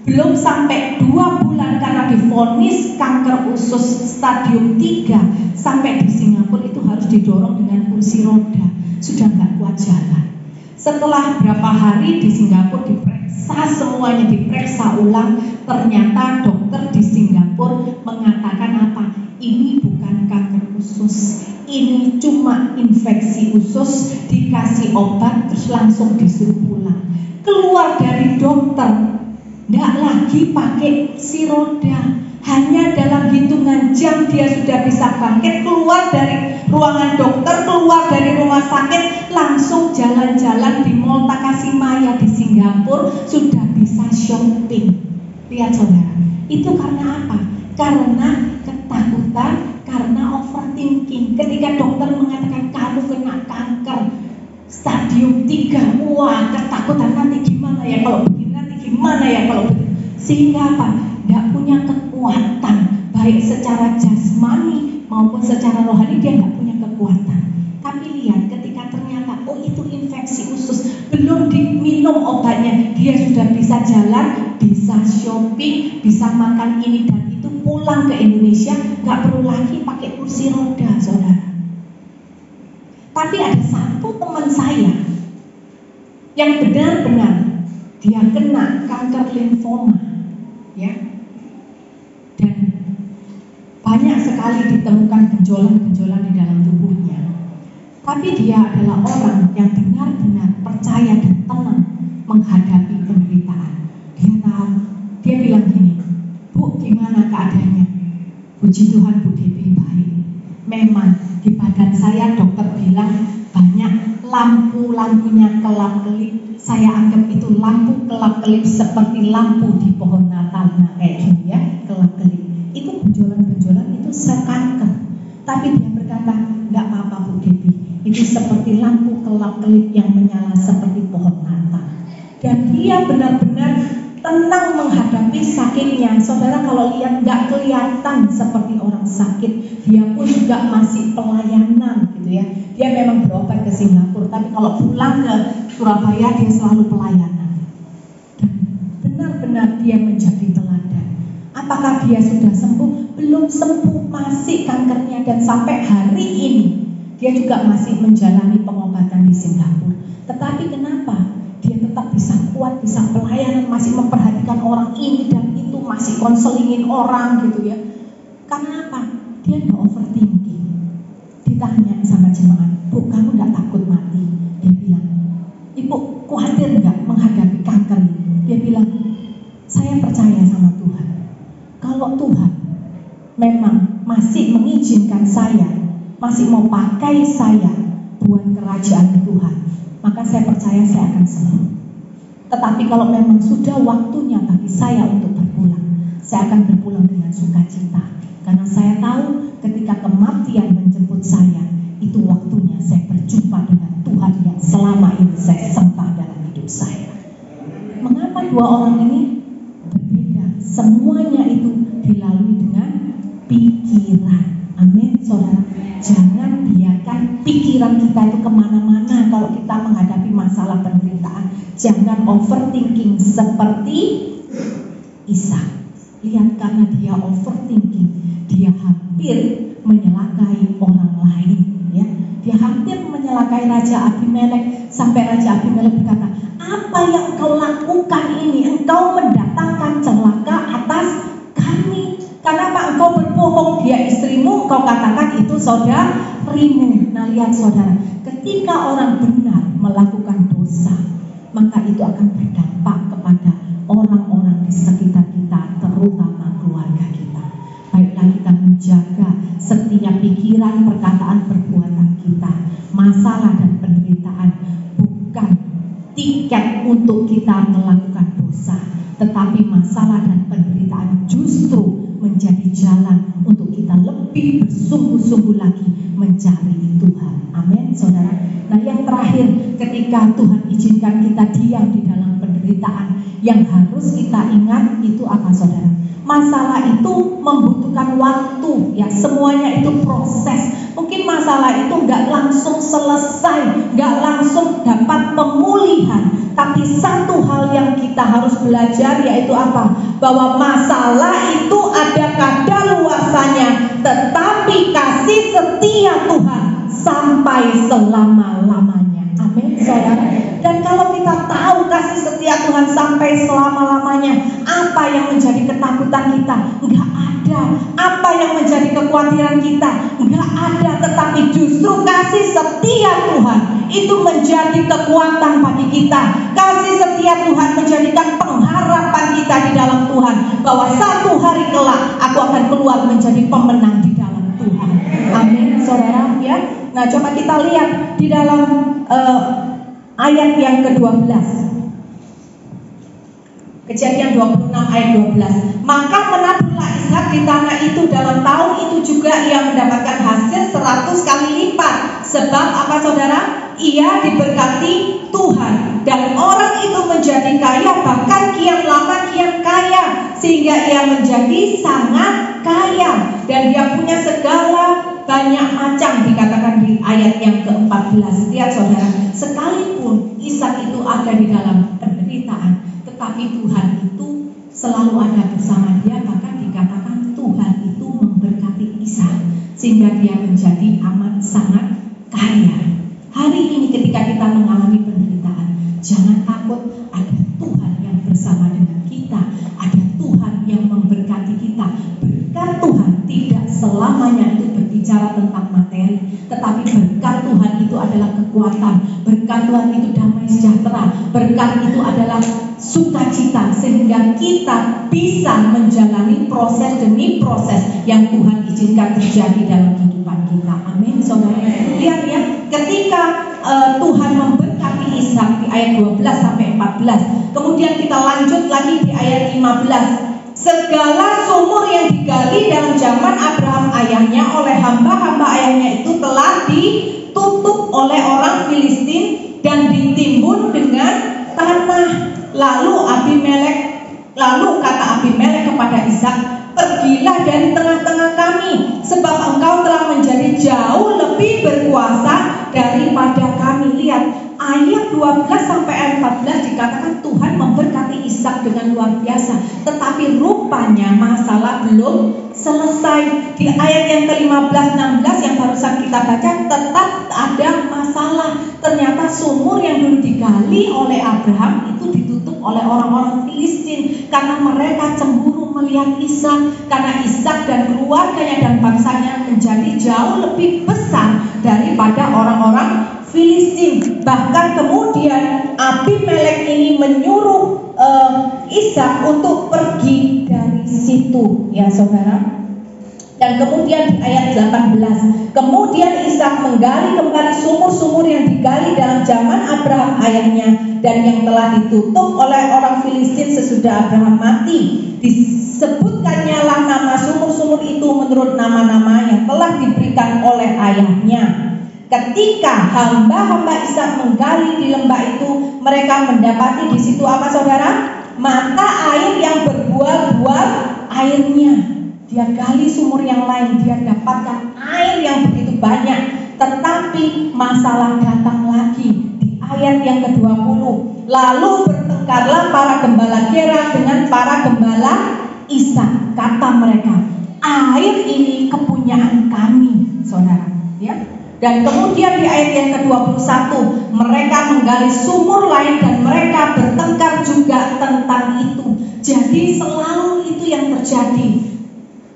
Speaker 1: belum sampai 2 bulan karena divonis kanker usus stadium 3, sampai di Singapura itu harus didorong dengan kursi roda. Sudah nggak kuat jalan. Setelah berapa hari di Singapura diperiksa, semuanya diperiksa ulang, ternyata dokter di Singapura mengatakan apa? Ini bukan kanker usus, ini cuma infeksi usus, dikasih obat terus langsung disuruh pulang. Keluar dari dokter, nggak lagi pakai kursi roda, hanya dalam hitungan jam dia sudah bisa bangkit, keluar dari ruangan dokter, keluar dari rumah sakit, langsung jalan-jalan di Mall Takashimaya di Singapura, sudah bisa shopping. Lihat saudara, itu karena apa? Karena ketakutan, karena overthinking. Ketika dokter mengatakan kamu kena kanker stadium 3, wah ketakutan, nanti gimana ya kalau begini, nanti gimana ya kalau begini. Sehingga apa? Tidak punya kekuatan, baik secara jasmani maupun secara rohani, dia tidak punya kekuatan. Tapi lihat, ketika ternyata oh itu infeksi usus, belum diminum obatnya, dia sudah bisa jalan, bisa shopping, bisa makan ini dan itu, pulang ke Indonesia, nggak perlu lagi pakai kursi roda, saudara. Tapi ada satu teman saya yang benar-benar dia kena kanker limfoma, ya, dan banyak sekali ditemukan benjolan-benjolan di dalam tubuhnya. Tapi dia adalah orang yang benar-benar percaya dan tenang menghadapi penderitaan. Dia tahu, dia bilang gini, Bu, gimana keadaannya? Puji Tuhan, Bu Devi baik. Memang di badan saya dokter bilang banyak lampu-lampunya kelap-kelip. Saya anggap itu lampu kelap-kelip seperti lampu di pohon Natal, nah kayak gini ya, kelap-kelip. Itu benjolan-benjolan, itu sel kanker. Tapi dia berkata, nggak apa-apa Bu Devi, itu seperti lampu kelap-kelip yang menyala seperti pohon Natal. Dan dia benar-benar tenang menghadapi sakitnya. Saudara kalau lihat nggak kelihatan seperti orang sakit, dia pun juga masih pelayanan gitu ya. Dia memang berobat ke Singapura, tapi kalau pulang ke Surabaya dia selalu pelayanan. Dan benar-benar dia menjadi teladan. Apakah dia sudah sembuh? Belum sembuh, masih kankernya, dan sampai hari ini dia juga masih menjalani pengobatan di Singapura. Tetapi kenapa? Dia tetap bisa kuat, bisa pelayanan, masih memperhatikan orang ini dan itu, masih konselingin orang gitu ya. Karena apa? Dia nggak overthinking. Ditanya sama jemaat, Bu, kamu nggak takut mati? Dia bilang, Ibu khawatir nggak menghadapi kanker? Dia bilang, saya percaya sama Tuhan. Kalau Tuhan memang masih mengizinkan saya, masih mau pakai saya buat kerajaan Tuhan, maka saya percaya saya akan sembuh. Tetapi kalau memang sudah waktunya bagi saya untuk berpulang, saya akan berpulang dengan sukacita. Karena saya tahu ketika kematian menjemput saya, itu waktunya saya berjumpa dengan Tuhan yang selama ini saya sembah dalam hidup saya. Mengapa dua orang ini berbeda? Semuanya itu dilalui dengan pikiran. Amin, saudara. Jangan biarkan pikiran kita itu kemana-mana kalau kita menghadapi masalah penderitaan. Jangan overthinking seperti Ishak. Lihat, karena dia overthinking, dia hampir menyelakai orang lain. Ya, dia hampir menyelakai Raja Abimelek, sampai Raja Abimelek berkata, apa yang kau lakukan ini? Engkau mendatangkan celaka atas kami. Kenapa engkau berbohong? Dia istrimu, kau katakan itu saudarimu. Nah lihat saudara, ketika orang benar melakukan dosa, maka itu akan berdampak kepada orang-orang di sekitar kita, terutama keluarga kita. Baiklah kita menjaga setiap pikiran, perkataan, perbuatan kita. Masalah dan penderitaan bukan tiket untuk kita melakukan dosa, tetapi masalah dan penderitaan justru menjadi jalan untuk kita lebih bersungguh-sungguh lagi mencari Tuhan. Amin, saudara. Nah yang terakhir, ketika Tuhan izinkan kita diam di dalam penderitaan, yang harus kita ingat itu apa, saudara? Masalah itu membutuhkan waktu, ya, semuanya itu proses. Mungkin masalah itu nggak langsung selesai, nggak langsung dapat pemulihan. Tapi satu hal yang kita harus belajar yaitu apa? Bahwa masalah itu ada kadaluarsanya, tetapi kasih setia Tuhan sampai selama-lamanya. Amin, saudara. Dan kalau kita tahu kasih setia Tuhan sampai selama-lamanya, apa yang menjadi ketakutan kita? Enggak ada. Apa yang menjadi kekhawatiran kita? Enggak ada. Tetapi justru kasih setia Tuhan itu menjadi kekuatan bagi kita. Kasih setia Tuhan menjadikan pengharapan kita di dalam Tuhan, bahwa satu hari kelak aku akan keluar menjadi pemenang di dalam Tuhan. Amin, saudara. Ya. Nah, coba kita lihat di dalam ayat yang ke-12. Kejadian 26 ayat 12. Maka menaburlah Ishak di tanah itu, dalam tahun itu juga ia mendapatkan hasil 100 kali lipat. Sebab apa, saudara? Ia diberkati Tuhan, dan orang itu menjadi kaya, bahkan kian lama kian kaya, sehingga ia menjadi sangat kaya, dan dia punya segala banyak macam, dikatakan di ayat yang ke-14. Lihat, saudara, sekalipun Ishak itu ada di dalam penderitaan, tetapi Tuhan itu selalu ada bersama dia. Bahkan dikatakan Tuhan itu memberkati Ishak sehingga dia menjadi amat sangat kaya. Hari ini ketika kita mengalami penderitaan, jangan takut, ada Tuhan yang bersama dengan kita, ada Tuhan yang memberkati kita. Berkat Tuhan tidak selamanya itu berbicara tentang materi, tetapi berkat Tuhan itu adalah kekuatan. Berkat Tuhan itu damai sejahtera. Berkat itu adalah sukacita, sehingga kita bisa menjalani proses demi proses yang Tuhan izinkan terjadi dalam kehidupan kita. Amin, saudara. Lihat ya, ketika Tuhan memberkati Ishak di ayat 12 sampai 14. Kemudian kita lanjut lagi di ayat 15. Segala sumur yang digali dalam zaman Abraham ayahnya oleh hamba-hamba ayahnya itu telah ditutup oleh orang Filistin dan ditimbun dengan tanah. Lalu kata Abimelek kepada Ishak, pergilah dari tengah-tengah kami, sebab engkau telah menjadi jauh lebih berkuasa daripada kami. Lihat, ayat 12 sampai ayat 14 dikatakan Tuhan memberkati Ishak dengan luar biasa. Tetapi rupanya masalah belum selesai. Di ayat yang ke-15-16 yang barusan kita baca, tetap ada masalah. Ternyata sumur yang dulu digali oleh Abraham itu ditutup oleh orang-orang Filistin karena mereka cemburu melihat Ishak, karena Ishak dan keluarganya dan bangsanya menjadi jauh lebih besar daripada orang-orang Filistin. Bahkan kemudian Abimelek ini menyuruh Ishak untuk pergi dari situ, ya saudara. Dan kemudian di ayat 18, kemudian Ishak menggali kembali sumur-sumur yang digali dalam zaman Abraham ayahnya dan yang telah ditutup oleh orang Filistin sesudah Abraham mati. Disebutkannya lah nama sumur-sumur itu menurut nama-nama yang telah diberikan oleh ayahnya. Ketika hamba-hamba Ishak menggali di lembah itu, mereka mendapati di situ apa, saudara? Mata air yang berbuah-buah airnya. Dia gali sumur yang lain, dia dapatkan air yang begitu banyak. Tetapi masalah datang lagi di ayat yang ke-20. Lalu bertengkarlah para gembala Gera dengan para gembala Ishak. Kata mereka, air ini kepunyaan kami, saudara. Ya. Dan kemudian di ayat yang ke-21, mereka menggali sumur lain dan mereka bertengkar juga tentang itu. Jadi selalu itu yang terjadi.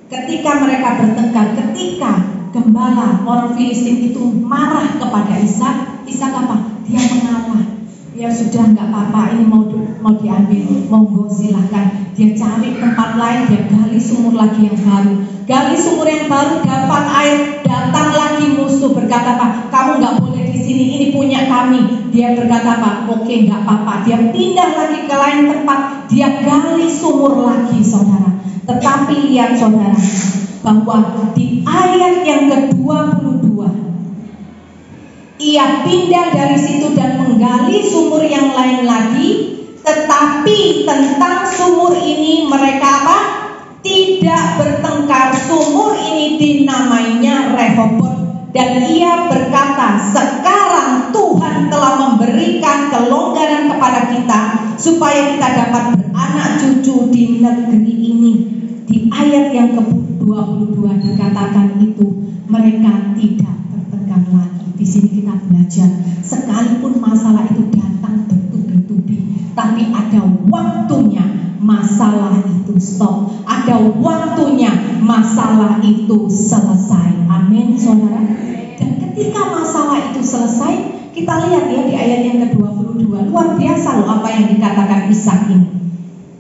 Speaker 1: Ketika mereka bertengkar, ketika gembala orang Filistin itu marah kepada Ishak, Ishak apa? Dia mengalah. Ya sudah, nggak apa-apa, ini mau diambil, monggo silahkan. Dia cari tempat lain, dia gali sumur lagi yang baru. Gali sumur yang baru, dapat air, datang lagi musuh berkata apa? Kamu nggak boleh di sini, ini punya kami. Dia berkata apa? Oke, nggak apa-apa. Dia pindah lagi ke lain tempat, dia gali sumur lagi, saudara. Tetapi lihat, saudara, bahwa di ayat yang ke-22 ia pindah dari situ dan menggali sumur yang lain lagi. Tetapi tentang sumur ini mereka apa? Tidak bertengkar. Sumur ini dinamainya Rehobot. Dan ia berkata, sekarang Tuhan telah memberikan kelonggaran kepada kita supaya kita dapat beranak cucu di negeri ini. Di ayat yang ke-22 dikatakan itu mereka tidak bertengkar lagi. Di sini kita belajar, sekalipun masalah itu datang bertubi-tubi, tapi ada waktunya masalah itu stop, ada waktunya masalah itu selesai. Amin, saudara. Dan ketika masalah itu selesai, kita lihat ya di ayat yang ke-22, luar biasa loh apa yang dikatakan Ishak ini.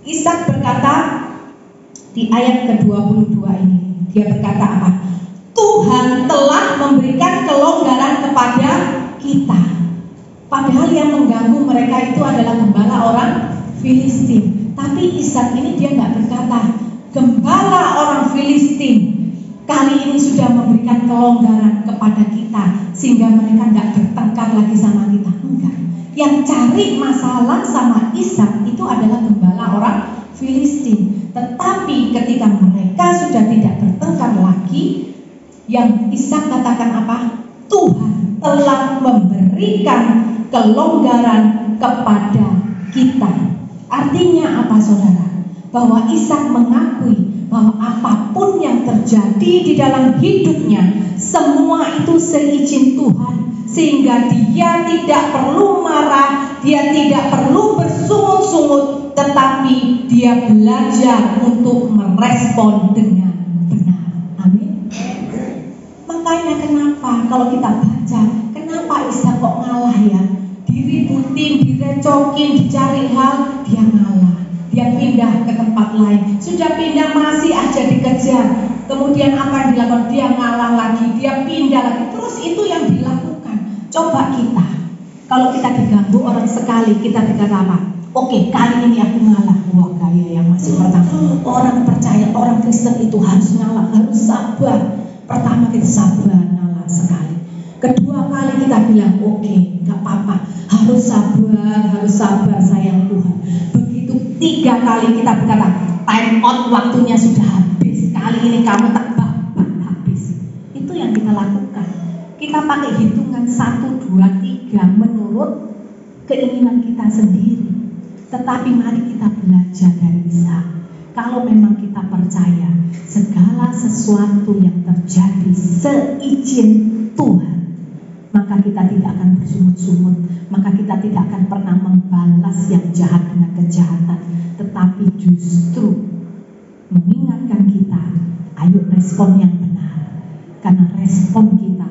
Speaker 1: Ishak berkata di ayat ke-22 ini, dia berkata apa? Tuhan telah memberikan kelonggaran kepada kita. Padahal yang mengganggu mereka itu adalah gembala orang Filistin. Tapi Ishak ini dia nggak berkata, gembala orang Filistin kali ini sudah memberikan kelonggaran kepada kita sehingga mereka nggak bertengkar lagi sama kita. Enggak. Yang cari masalah sama Ishak itu adalah gembala orang Filistin. Tetapi ketika mereka sudah tidak bertengkar lagi, yang Ishak katakan apa? Tuhan telah memberikan kelonggaran kepada kita. Artinya apa, saudara? Bahwa Ishak mengakui bahwa apapun yang terjadi di dalam hidupnya, semua itu seizin Tuhan. Sehingga dia tidak perlu marah, dia tidak perlu bersungut-sungut, tetapi dia belajar untuk merespon dengan benar. Amin. Makanya kenapa kalau kita baca, kenapa Ishak kok ngalah ya? Diributin, direcokin, dicari hal, dia ngalah. Dia pindah ke tempat lain. Sudah pindah masih aja dikejar. Kemudian apa yang dilakukan? Dia ngalah lagi, dia pindah lagi. Terus itu yang dilakukan. Coba kita, kalau kita diganggu orang sekali, kita berkata apa? Oke, kali ini aku ngalah. Wah, gaya yang masih pertama. Orang percaya, orang Kristen itu harus ngalah, harus sabar. Pertama kita sabar, ngalah sekali. Kedua kali kita bilang, oke, gak apa-apa, harus sabar sayang Tuhan. Begitu 3 kali kita berkata, time out, waktunya sudah habis. Kali ini kamu tak habis. Itu yang kita lakukan. Kita pakai hitungan 1, 2, 3 menurut keinginan kita sendiri. Tetapi mari kita belajar dari Ishak. Kalau memang kita percaya segala sesuatu yang terjadi seizin Tuhan, maka kita tidak akan bersungut-sungut, maka kita tidak akan pernah membalas yang jahat dengan kejahatan, tetapi justru mengingatkan kita, ayo respon yang benar, karena respon kita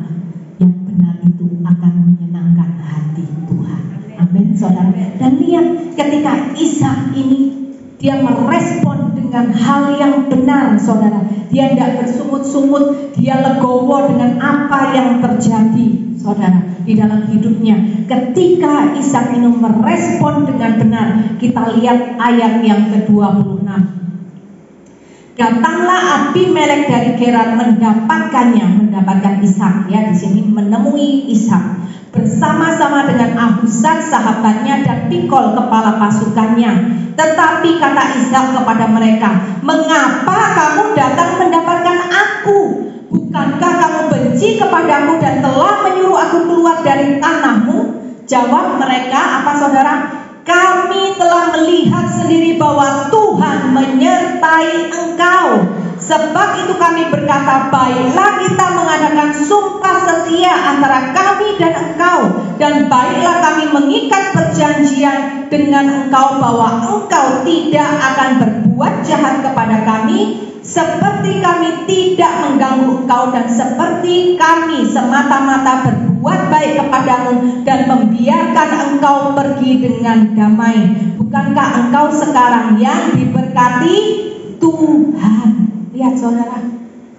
Speaker 1: yang benar itu akan menyenangkan hati Tuhan. Amin, saudara. Dan lihat ketika Ishak ini dia merespon dengan hal yang benar, saudara. Dia tidak bersungut-sungut, dia legowo dengan apa yang terjadi, saudara, di dalam hidupnya. Ketika Ishak ini merespon dengan benar, kita lihat ayat yang ke-26. Datanglah Abimelek dari Gerar mendapatkan Ishak, ya, di sini menemui Ishak bersama-sama dengan Ahuzat sahabatnya dan Pikol kepala pasukannya. Tetapi kata Ishak kepada mereka, mengapa kamu datang mendapatkan aku? Bukankah kamu benci kepadaku dan telah menyuruh aku keluar dari tanahmu? Jawab mereka, apa saudara? Kami telah melihat sendiri bahwa Tuhan menyertai engkau. Sebab itu kami berkata, baiklah kita mengadakan sumpah setia antara kami dan engkau, dan baiklah kami mengikat perjanjian dengan engkau bahwa engkau tidak akan berbuat jahat kepada kami, seperti kami tidak mengganggu engkau, dan seperti kami semata-mata berbuat baik kepadamu dan membiarkan engkau pergi dengan damai. Bukankah engkau sekarang yang diberkati Tuhan? Lihat saudara,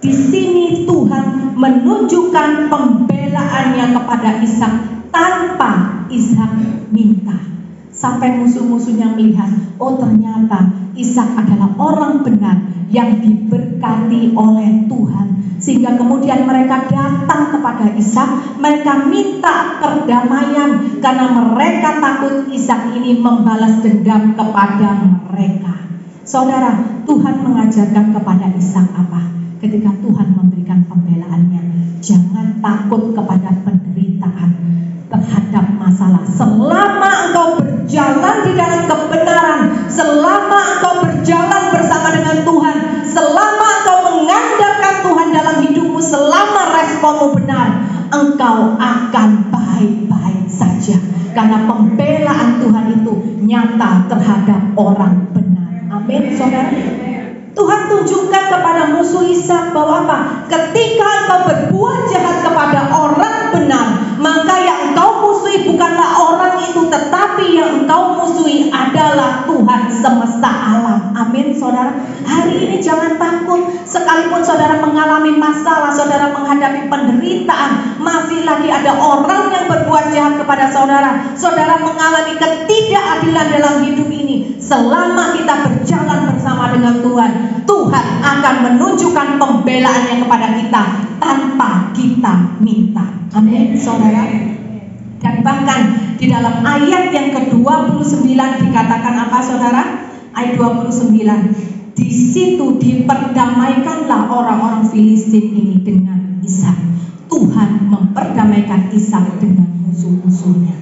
Speaker 1: di sini Tuhan menunjukkan pembelaannya kepada Ishak tanpa Ishak minta. Sampai musuh-musuhnya melihat, oh ternyata Ishak adalah orang benar yang diberkati oleh Tuhan. Sehingga kemudian mereka datang kepada Ishak, mereka minta perdamaian karena mereka takut Ishak ini membalas dendam kepada mereka. Saudara, Tuhan mengajarkan kepada Ishak apa? Ketika Tuhan memberikan pembelaannya, jangan takut kepada penderitaan terhadap masalah. Selama engkau berjalan di dalam kebenaran, selama engkau berjalan bersama dengan Tuhan, selama engkau mengandalkan Tuhan dalam hidupmu, selama responmu benar, engkau akan baik-baik saja. Karena pembelaan Tuhan itu nyata terhadap orang benar. Amin, saudara. Tuhan tunjukkan kepada musuh Ishak bahwa apa? Ketika engkau berbuat jahat kepada orang benar, maka yang engkau musuhi bukanlah orang itu, tetapi yang engkau musuhi adalah Tuhan semesta alam. Amin, saudara. Hari ini jangan takut. Sekalipun saudara mengalami masalah, saudara menghadapi penderitaan, masih lagi ada orang yang berbuat jahat kepada saudara. Saudara mengalami ketidakadilan dalam hidup ini. Selama kita berjalan bersama dengan Tuhan, Tuhan akan menunjukkan pembelaannya kepada kita tanpa kita minta. Amin, saudara. Dan bahkan di dalam ayat yang ke-29 dikatakan apa, saudara? Ayat 29. Di situ diperdamaikanlah orang-orang Filistin ini dengan Ishak. Tuhan memperdamaikan Ishak dengan musuh-musuhnya.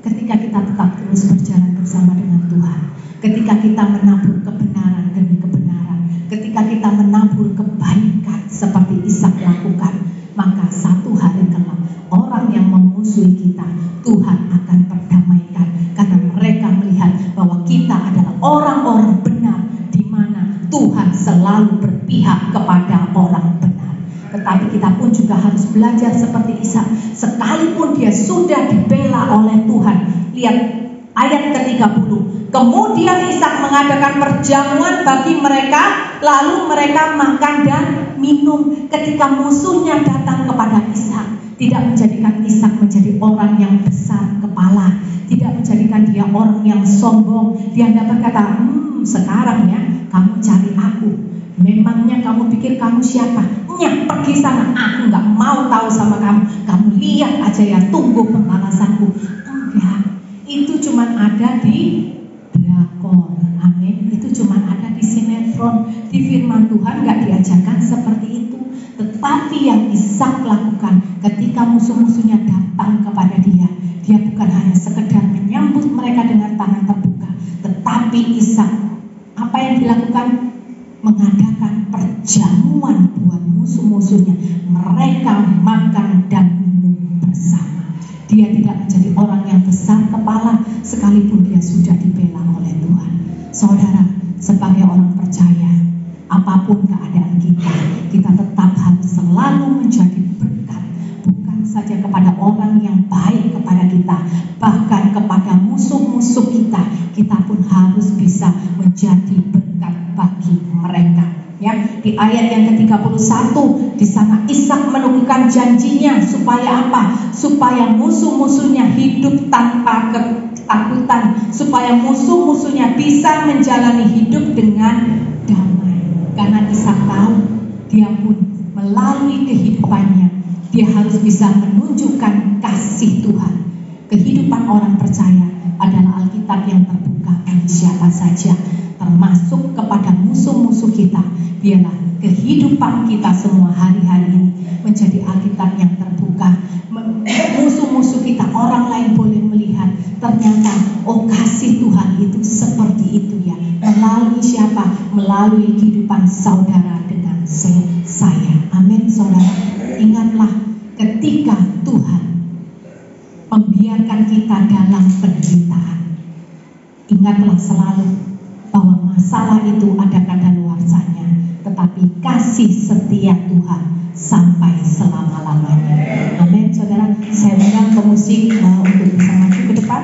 Speaker 1: Ketika kita tetap terus berjalan bersama dengan Tuhan, ketika kita menabur kebenaran demi kebenaran, ketika kita menabur kebaikan seperti Ishak lakukan, maka satu hari kelak orang yang memusuhi kita, Tuhan akan perdamaikan. Karena mereka melihat bahwa kita adalah orang-orang benar, di mana Tuhan selalu berpihak kepada orang benar. Tetapi kita pun juga harus belajar seperti Ishak. Sekalipun dia sudah dibela oleh Tuhan. Lihat ayat ke-30. Kemudian Ishak mengadakan perjamuan bagi mereka, lalu mereka makan dan minum. Ketika musuhnya datang kepada Ishak, tidak menjadikan Ishak menjadi orang yang besar kepala, tidak menjadikan dia orang yang sombong. Dia tidak berkata, sekarang ya kamu cari aku, memangnya kamu pikir kamu siapa? Pergi sana, aku nggak mau tahu sama kamu. Kamu lihat aja ya, tunggu pembalasanku. Enggak, itu cuma ada di drakor. Amin. Itu cuma ada di sinetron. Di firman Tuhan nggak diajarkan seperti itu. Tetapi yang Ishak lakukan ketika musuh-musuhnya datang kepada dia, dia bukan hanya sekedar menyambut mereka dengan tangan terbuka, tetapi Ishak apa yang dilakukan? Mengadakan perjamuan buat musuh-musuhnya. Mereka makan dan minum bersama. Dia tidak menjadi orang yang besar kepala sekalipun dia sudah dibela oleh Tuhan. Saudara, sebagai orang percaya, apapun keadaan kita tetap harus selalu menjadi berkat, bukan saja kepada orang yang baik kepada kita, bahkan kepada musuh-musuh kita pun harus bisa menjadi berkat bagi mereka. Ya, di ayat yang ke-31 di sana Ishak meneguhkan janjinya supaya apa? Supaya musuh-musuhnya hidup tanpa ketakutan, supaya musuh-musuhnya bisa menjalani hidup dengan damai. Karena Ishak tahu dia pun melalui kehidupannya dia harus bisa menunjukkan kasih Tuhan. Kehidupan orang percaya adalah Alkitab yang terbuka bagi siapa saja, termasuk kepada musuh-musuh kita. Biarlah kehidupan kita semua hari-hari ini menjadi Alkitab yang terbuka. Musuh-musuh kita, orang lain boleh melihat ternyata kasih Tuhan itu seperti itu ya. Melalui siapa? Melalui kehidupan saudara dengan saya. Amin, saudara. Ingatlah ketika Tuhan membiarkan kita dalam penderitaan, ingatlah selalu bahwa masalah itu ada kadaluarsanya, tetapi kasih setia Tuhan sampai selama-lamanya. Amin, saudara. Saya undang pemusik untuk bisa maju ke depan.